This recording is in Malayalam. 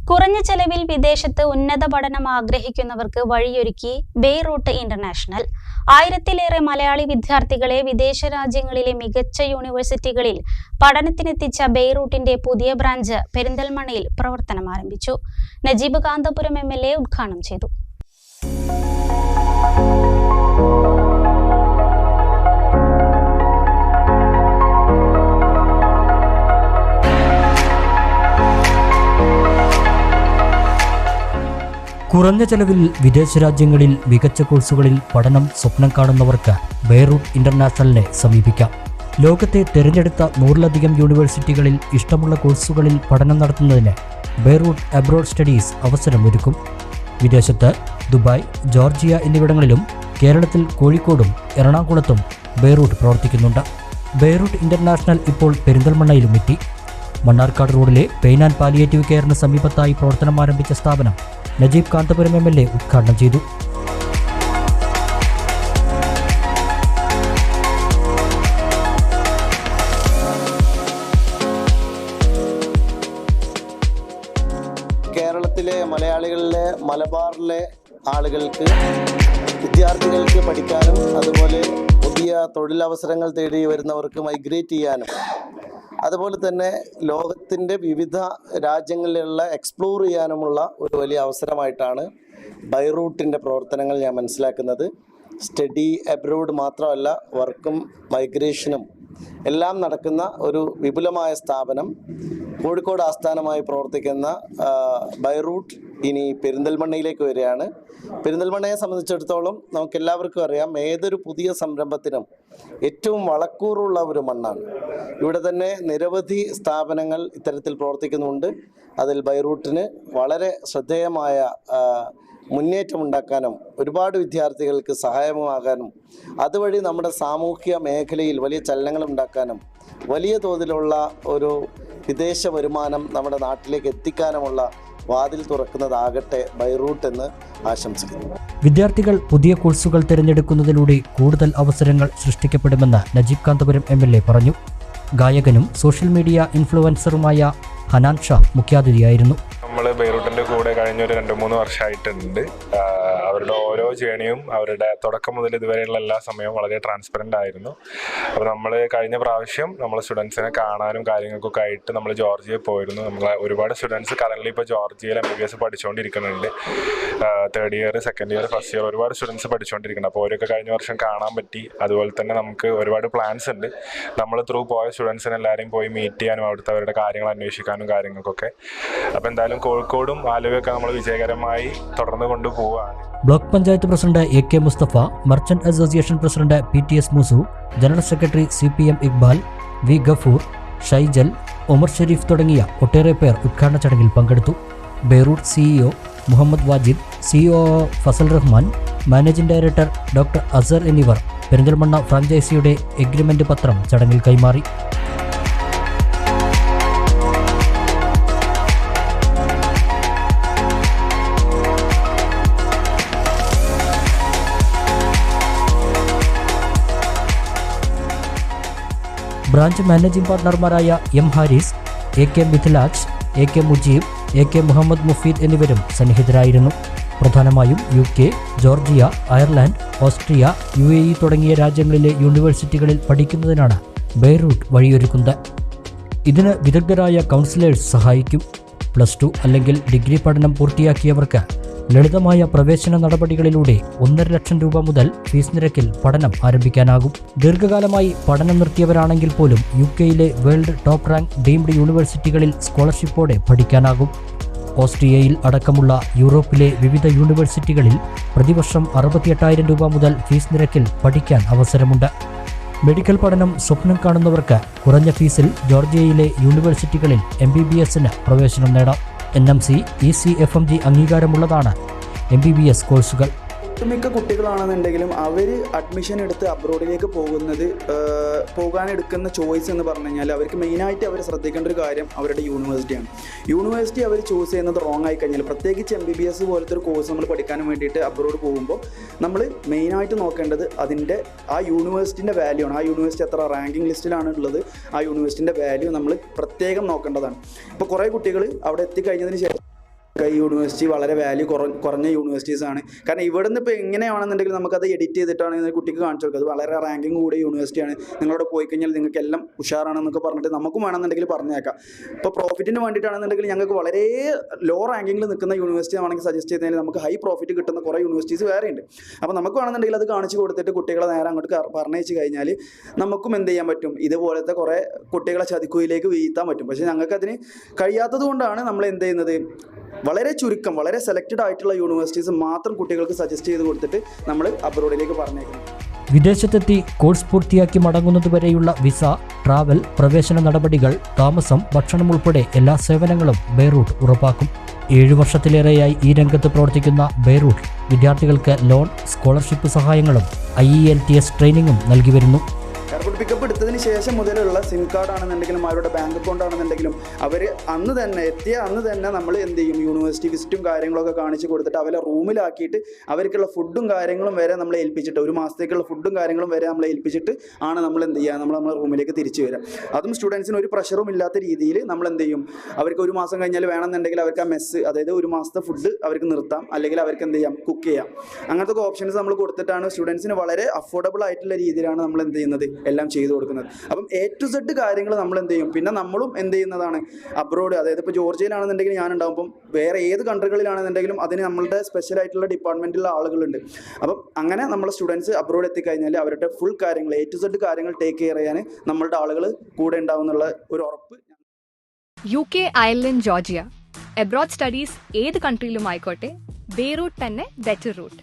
കുറഞ്ഞ ചെലവിൽ വിദേശത്ത് ഉന്നത പഠനം ആഗ്രഹിക്കുന്നവർക്ക് വഴിയൊരുക്കി ബെയ്റൂട്ട് ഇന്റർനാഷണൽ. 1000-ലേറെ മലയാളി വിദ്യാർത്ഥികളെ വിദേശ രാജ്യങ്ങളിലെ മികച്ച യൂണിവേഴ്സിറ്റികളിൽ പഠനത്തിനെത്തിച്ച ബെയ്റൂട്ടിന്റെ പുതിയ ബ്രാഞ്ച് പെരിന്തൽമണ്ണയിൽ പ്രവർത്തനം ആരംഭിച്ചു. നജീബ് കാന്തപുരം MLA ഉദ്ഘാടനം ചെയ്തു. കുറഞ്ഞ ചെലവിൽ വിദേശ രാജ്യങ്ങളിൽ മികച്ച കോഴ്സുകളിൽ പഠനം സ്വപ്നം കാണുന്നവർക്ക് ബെയ്റൂട്ട് ഇന്റർനാഷണലിനെ സമീപിക്കാം. ലോകത്തെ തിരഞ്ഞെടുത്ത 100-ലധികം യൂണിവേഴ്സിറ്റികളിൽ ഇഷ്ടമുള്ള കോഴ്സുകളിൽ പഠനം നടത്തുന്നതിന് ബെയ്റൂട്ട് അബ്രോഡ് സ്റ്റഡീസ് അവസരമൊരുക്കും. വിദേശത്ത് ദുബായ്, ജോർജിയ എന്നിവിടങ്ങളിലും കേരളത്തിൽ കോഴിക്കോടും എറണാകുളത്തും ബെയ്റൂട്ട് പ്രവർത്തിക്കുന്നുണ്ട്. ബെയ്റൂട്ട് ഇന്റർനാഷണൽ ഇപ്പോൾ പെരിന്തൽമണ്ണയിലും എത്തി. മണ്ണാർക്കാട് റോഡിലെ പെയിൻ ആൻഡ് പാലിയേറ്റീവ് കെയറിന് സമീപത്തായി പ്രവർത്തനം ആരംഭിച്ച സ്ഥാപനം നജീബ് കാന്തപുരം MLA ഉദ്ഘാടനം ചെയ്തു. കേരളത്തിലെ മലയാളികളിലെ മലബാറിലെ ആളുകൾക്ക് വിദ്യാർത്ഥികൾക്ക് പഠിക്കാനും അതുപോലെ പുതിയ തൊഴിലവസരങ്ങൾ തേടി വരുന്നവർക്ക് മൈഗ്രേറ്റ് ചെയ്യാനും അതുപോലെ തന്നെ ലോകത്തിൻ്റെ വിവിധ രാജ്യങ്ങളിലുള്ള എക്സ്പ്ലോർ ചെയ്യാനുമുള്ള ഒരു വലിയ അവസരമായിട്ടാണ് ബെയ്റൂട്ടിൻ്റെ പ്രവർത്തനങ്ങൾ ഞാൻ മനസ്സിലാക്കുന്നത്. സ്റ്റഡി അബ്രോഡ് മാത്രമല്ല, വർക്കും മൈഗ്രേഷനും എല്ലാം നടക്കുന്ന ഒരു വിപുലമായ സ്ഥാപനം കോഴിക്കോട് ആസ്ഥാനമായി പ്രവർത്തിക്കുന്ന ബെയ്റൂട്ട് ഇനി പെരിന്തൽമണ്ണയിലേക്ക് വരികയാണ്. പെരിന്തൽമണ്ണയെ സംബന്ധിച്ചിടത്തോളം നമുക്കെല്ലാവർക്കും അറിയാം, ഏതൊരു പുതിയ സംരംഭത്തിനും ഏറ്റവും വളക്കൂറുള്ള ഒരു മണ്ണാണ്. ഇവിടെ തന്നെ നിരവധി സ്ഥാപനങ്ങൾ ഇത്തരത്തിൽ പ്രവർത്തിക്കുന്നുണ്ട്. അതിൽ ബെയ്റൂട്ടിന് വളരെ ശ്രദ്ധേയമായ മുന്നേറ്റമുണ്ടാക്കാനും ഒരുപാട് വിദ്യാർത്ഥികൾക്ക് സഹായമാകാനും അതുവഴി നമ്മുടെ സാമൂഹ്യ മേഖലയിൽ വലിയ ചലനങ്ങൾ ഉണ്ടാക്കാനും വലിയ തോതിലുള്ള ഒരു വിദേശ വരുമാനം നമ്മുടെ നാട്ടിലേക്ക് എത്തിക്കാനുമുള്ള വാതിൽ തുറക്കുന്നതാകട്ടെ ബെയ്റൂട്ട് എന്ന് ആശംസിക്കുന്നു. വിദ്യാർത്ഥികൾ പുതിയ കോഴ്സുകൾ തിരഞ്ഞെടുക്കുന്നതിലൂടെ കൂടുതൽ അവസരങ്ങൾ സൃഷ്ടിക്കപ്പെടുമെന്ന് നജീബ് കാന്തപുരം MLA പറഞ്ഞു. ഗായകനും സോഷ്യൽ മീഡിയ ഇൻഫ്ലുവൻസറുമായ ഹനാൻ ഷാ മുഖ്യാതിഥിയായിരുന്നു. നമ്മൾ ബെയ്റൂട്ടിൻ്റെ കൂടെ കഴിഞ്ഞ ഒരു 2-3 വർഷമായിട്ടുണ്ട്. അവരുടെ ഓരോ ജേണിയും അവരുടെ തുടക്കം മുതൽ ഇതുവരെയുള്ള എല്ലാ സമയവും വളരെ ട്രാൻസ്പെറൻ്റ് ആയിരുന്നു. അപ്പോൾ നമ്മൾ കഴിഞ്ഞ പ്രാവശ്യം നമ്മൾ സ്റ്റുഡൻസിനെ കാണാനും കാര്യങ്ങൾക്കൊക്കെ ആയിട്ട് നമ്മൾ ജോർജിയയിൽ പോയിരുന്നു. നമ്മളെ ഒരുപാട് സ്റ്റുഡൻസ് കറൻ്റ്ലി ഇപ്പോൾ ജോർജിയയിൽ MBBS പഠിച്ചുകൊണ്ടിരിക്കുന്നുണ്ട്. 3rd year, 2nd year, 1st year ഒരുപാട് സ്റ്റുഡൻസ് പഠിച്ചുകൊണ്ടിരിക്കുന്നുണ്ട്. അപ്പോൾ അവരൊക്കെ കഴിഞ്ഞ വർഷം കാണാൻ പറ്റി. അതുപോലെ തന്നെ നമുക്ക് ഒരുപാട് പ്ലാൻസ് ഉണ്ട്. നമ്മൾ ത്രൂ പോയ സ്റ്റുഡൻസിനെ എല്ലാവരെയും പോയി മീറ്റ് ചെയ്യാനും അവിടുത്തെ അവരുടെ കാര്യങ്ങൾ അന്വേഷിക്കാനും കാര്യങ്ങൾക്കൊക്കെ. അപ്പോൾ എന്തായാലും കോഴിക്കോടും ആലുവയൊക്കെ നമ്മൾ വിജയകരമായി തുടർന്ന് കൊണ്ടുപോവുകയാണ്. Block panchayat president AK Mustafa, merchant association president PTS Moosu, general secretary CPM Iqbal, V Gafoor, Shaijal, Umar Sharif തുടങ്ങിയ ഒട്ടേറെ പേർ ഉദ്ഘാടന ചടങ്ങിൽ പങ്കെടുത്തു. Beirut CEO Muhammad Wajid, CEO Fazal Rahman, managing director doctor Azhar എന്നിവർ പെരിന്തൽമണ്ണ ഫ്രാഞ്ചൈസിയുടെ എഗ്രിമെന്റ് പത്രം ചടങ്ങിൽ കൈമാറി. ബ്രാഞ്ച് മാനേജിംഗ് പാർട്ണർമാരായ M Haris, AK Mithilaj, AK Mujeeb, AK Muhammad Mufeed എന്നിവരും സന്നിഹിതരായിരുന്നു. പ്രധാനമായും UK, Georgia, Ireland, Austria, UAE തുടങ്ങിയ രാജ്യങ്ങളിലെ യൂണിവേഴ്സിറ്റികളിൽ പഠിക്കുന്നതിനാണ് ബെയ്റൂട്ട് വഴിയൊരുക്കുന്നത്. ഇതിന് വിദഗ്ധരായ കൗൺസിലേഴ്സ് സഹായിക്കും. +2 അല്ലെങ്കിൽ ഡിഗ്രി പഠനം പൂർത്തിയാക്കിയവർക്ക് ലളിതമായ പ്രവേശന നടപടികളിലൂടെ 1.5 ലക്ഷം രൂപ മുതൽ ഫീസ് നിരക്കിൽ പഠനം ആരംഭിക്കാനാകും. ദീർഘകാലമായി പഠനം നിർത്തിയവരാണെങ്കിൽ പോലും UKയിലെ വേൾഡ് ടോപ്പ് റാങ്ക് ഡീംഡ് യൂണിവേഴ്സിറ്റികളിൽ സ്കോളർഷിപ്പോടെ പഠിക്കാനാകും. ഓസ്ട്രിയയിൽ അടക്കമുള്ള യൂറോപ്പിലെ വിവിധ യൂണിവേഴ്സിറ്റികളിൽ പ്രതിവർഷം 68,000 രൂപ മുതൽ ഫീസ് നിരക്കിൽ പഠിക്കാൻ അവസരമുണ്ട്. മെഡിക്കൽ പഠനം സ്വപ്നം കാണുന്നവർക്ക് കുറഞ്ഞ ഫീസിൽ ജോർജിയയിലെ യൂണിവേഴ്സിറ്റികളിൽ MBBSന് പ്രവേശനം നേടാം. NMC, ECFMG അംഗീകാരമുള്ളതാണ് MBBS കോഴ്സുകൾ. ഒട്ടുമിക്ക കുട്ടികളാണെന്നുണ്ടെങ്കിലും അവർ അഡ്മിഷൻ എടുത്ത് അബ്രോഡിലേക്ക് പോകാനെടുക്കുന്ന ചോയ്സ് എന്ന് പറഞ്ഞു കഴിഞ്ഞാൽ അവർക്ക് മെയിനായിട്ട് അവർ ശ്രദ്ധിക്കേണ്ട ഒരു കാര്യം അവരുടെ യൂണിവേഴ്സിറ്റിയാണ്. യൂണിവേഴ്സിറ്റി അവർ ചൂസ് ചെയ്യുന്നത് റോങ് ആയി കഴിഞ്ഞാൽ, പ്രത്യേകിച്ച് MBBS പോലത്തെ ഒരു കോഴ്സ് നമ്മൾ പഠിക്കാനും വേണ്ടിയിട്ട് അബ്രോഡ് പോകുമ്പോൾ നമ്മൾ മെയിനായിട്ട് നോക്കേണ്ടത് അതിൻ്റെ ആ യൂണിവേഴ്സിറ്റിൻ്റെ വാല്യൂ ആണ്. ആ യൂണിവേഴ്സിറ്റി എത്ര റാങ്കിങ് ലിസ്റ്റിലാണ് ഉള്ളത്, ആ യൂണിവേഴ്സിറ്റിൻ്റെ വാല്യൂ നമ്മൾ പ്രത്യേകം നോക്കേണ്ടതാണ്. ഇപ്പോൾ കുറേ കുട്ടികൾ അവിടെ എത്തിക്കഴിഞ്ഞതിന് ശേഷം യൂണിവേഴ്സിറ്റി വളരെ വാല്യൂ കുറഞ്ഞ യൂണിവേഴ്സിറ്റീസാണ്. കാരണം ഇവിടുന്ന് ഇപ്പോൾ എങ്ങനെയാണെന്നുണ്ടെങ്കിൽ നമുക്കത് എഡിറ്റ് ചെയ്തിട്ടാണ് കുട്ടിക്ക് കാണിച്ചു കൊടുക്കുക. അത് വളരെ റാങ്കിങ് കൂടിയ യൂണിവേഴ്സിറ്റിയാണ്, നിങ്ങളവിടെ പോയി കഴിഞ്ഞാൽ നിങ്ങൾക്ക് എല്ലാം ഉഷാറാണെന്നൊക്കെ പറഞ്ഞിട്ട് നമുക്കും വേണമെന്നുണ്ടെങ്കിൽ പറഞ്ഞേക്കാം. ഇപ്പോൾ പ്രോഫിറ്റിന് വേണ്ടിയിട്ടാണെന്നുണ്ടെങ്കിൽ ഞങ്ങൾക്ക് വളരെ ലോ റാങ്കിങ്ങിൽ നിൽക്കുന്ന യൂണിവേഴ്സിറ്റി ആണെങ്കിൽ സജസ്റ്റ് ചെയ്തതിൽ നമുക്ക് ഹൈ പ്രോഫിറ്റ് കിട്ടുന്ന കുറേ യൂണിവേഴ്സിറ്റീസ് വേറെ ഉണ്ട്. അപ്പോൾ നമുക്ക് വേണമെന്നുണ്ടെങ്കിൽ അത് കാണിച്ചു കൊടുത്തിട്ട് കുട്ടികളെ നേരെ അങ്ങോട്ട് പറഞ്ഞയച്ച് കഴിഞ്ഞാൽ നമുക്കും എന്ത് ചെയ്യാൻ പറ്റും, ഇതുപോലത്തെ കുറേ കുട്ടികളെ ചതിക്കുയിലേക്ക് വീഴ്ത്താൻ പറ്റും. പക്ഷേ ഞങ്ങൾക്ക് അതിന് കഴിയാത്തത് കൊണ്ടാണ് നമ്മൾ എന്ത് ചെയ്യുന്നത്, വളരെ ചുരുക്കം വളരെ സെലക്റ്റഡ് ആയിട്ടുള്ള യൂണിവേഴ്സിറ്റീസ് മാത്രം കുട്ടികൾക്ക് സജസ്റ്റ് ചെയ്ത് കൊടുത്തിട്ട് നമ്മൾ അബ്രോഡിലേക്ക് പറഞ്ഞേക്കുന്നത്. വിദേശത്തെത്തി കോഴ്സ് പൂർത്തിയാക്കി മടങ്ങുന്നതുവരെയുള്ള വിസ, ട്രാവൽ, പ്രവേശന നടപടികൾ, താമസം, ഭക്ഷണം ഉൾപ്പെടെ എല്ലാ സേവനങ്ങളും ബെയ്റൂട്ട് ഉറപ്പാക്കും. 7 വർഷത്തിലേറെയായി ഈ രംഗത്ത് പ്രവർത്തിക്കുന്ന ബെയ്റൂട്ട് വിദ്യാർത്ഥികൾക്ക് ലോൺ, സ്കോളർഷിപ്പ് സഹായങ്ങളും IELTS ട്രെയിനിങ്ങും നൽകി വരുന്നു. എയർപോർട്ട് പിക്കപ്പ് എടുത്തതിന് ശേഷം മുതലുള്ള സിം കാർഡ് ആണെന്നുണ്ടെങ്കിലും അവരുടെ ബാങ്ക് അക്കൗണ്ട് ആണെന്നുണ്ടെങ്കിലും അവർ അന്ന് തന്നെ നമ്മൾ എന്ത് ചെയ്യും, യൂണിവേഴ്സിറ്റി വിസിറ്റും കാര്യങ്ങളൊക്കെ കാണിച്ച് കൊടുത്തിട്ട് അവരെ റൂമിലാക്കിയിട്ട് അവർക്കുള്ള ഫുഡും കാര്യങ്ങളും വരെ നമ്മൾ ഏൽപ്പിച്ചിട്ട്, 1 മാസത്തേക്കുള്ള ഫുഡും കാര്യങ്ങളും വരെ നമ്മൾ ഏൽപ്പിച്ചിട്ട് ആണ് നമ്മൾ എന്ത് ചെയ്യുക, നമ്മളെ റൂമിലേക്ക് തിരിച്ചു വരിക. അതും സ്റ്റുഡൻസിന് ഒരു പ്രഷറും ഇല്ലാത്ത രീതിയിൽ നമ്മൾ എന്ത് ചെയ്യും, അവർക്ക് 1 മാസം കഴിഞ്ഞാൽ വേണമെന്നുണ്ടെങ്കിൽ അവർക്ക് ആ മെസ്സ്, അതായത് 1 മാസത്തെ ഫുഡ് അവർക്ക് നിർത്താം, അല്ലെങ്കിൽ അവർക്ക് എന്ത് ചെയ്യാം, കുക്ക് ചെയ്യാം. അങ്ങനത്തെ ഓപ്ഷൻസ് നമ്മൾ കൊടുത്തിട്ടാണ് സ്റ്റുഡൻസിന് വളരെ അഫോർഡബിൾ ആയിട്ടുള്ള രീതിയിലാണ് നമ്മൾ എന്ത് ചെയ്യുന്നത്, എല്ലാം ചെയ്തു കൊടുക്കുന്നത്. അപ്പം A to Z കാര്യങ്ങൾ നമ്മൾ എന്ത് ചെയ്യും. പിന്നെ നമ്മളും എന്ത് ചെയ്യുന്നതാണ്, അബ്രോഡ്, അതായത് ഇപ്പോൾ ജോർജിയയിലാണെന്നുണ്ടെങ്കിൽ ഞാൻ ഉണ്ടാകുമ്പം വേറെ ഏത് കൺട്രികളിലാണെന്നുണ്ടെങ്കിലും അതിന് നമ്മളുടെ സ്പെഷ്യൽ ആയിട്ടുള്ള ഡിപ്പാർട്ട്മെൻറ്റിലുള്ള ആളുകളുണ്ട്. അപ്പം അങ്ങനെ നമ്മളെ സ്റ്റുഡൻസ് അബ്രോഡ് എത്തിക്കഴിഞ്ഞാൽ അവരുടെ ഫുൾ കാര്യങ്ങൾ A to Z കാര്യങ്ങൾ ടേക്ക് കെയർ ചെയ്യാൻ നമ്മളുടെ ആളുകൾ കൂടെ ഉണ്ടാവും എന്നുള്ള ഒരു ഉറപ്പ്. UK, Ireland, Georgia, abroad studies ഏത് കൺട്രിയിലും ആയിക്കോട്ടെ, ബെയ്റൂട്ട് തന്നെ ബെറ്റർ റൂട്ട്.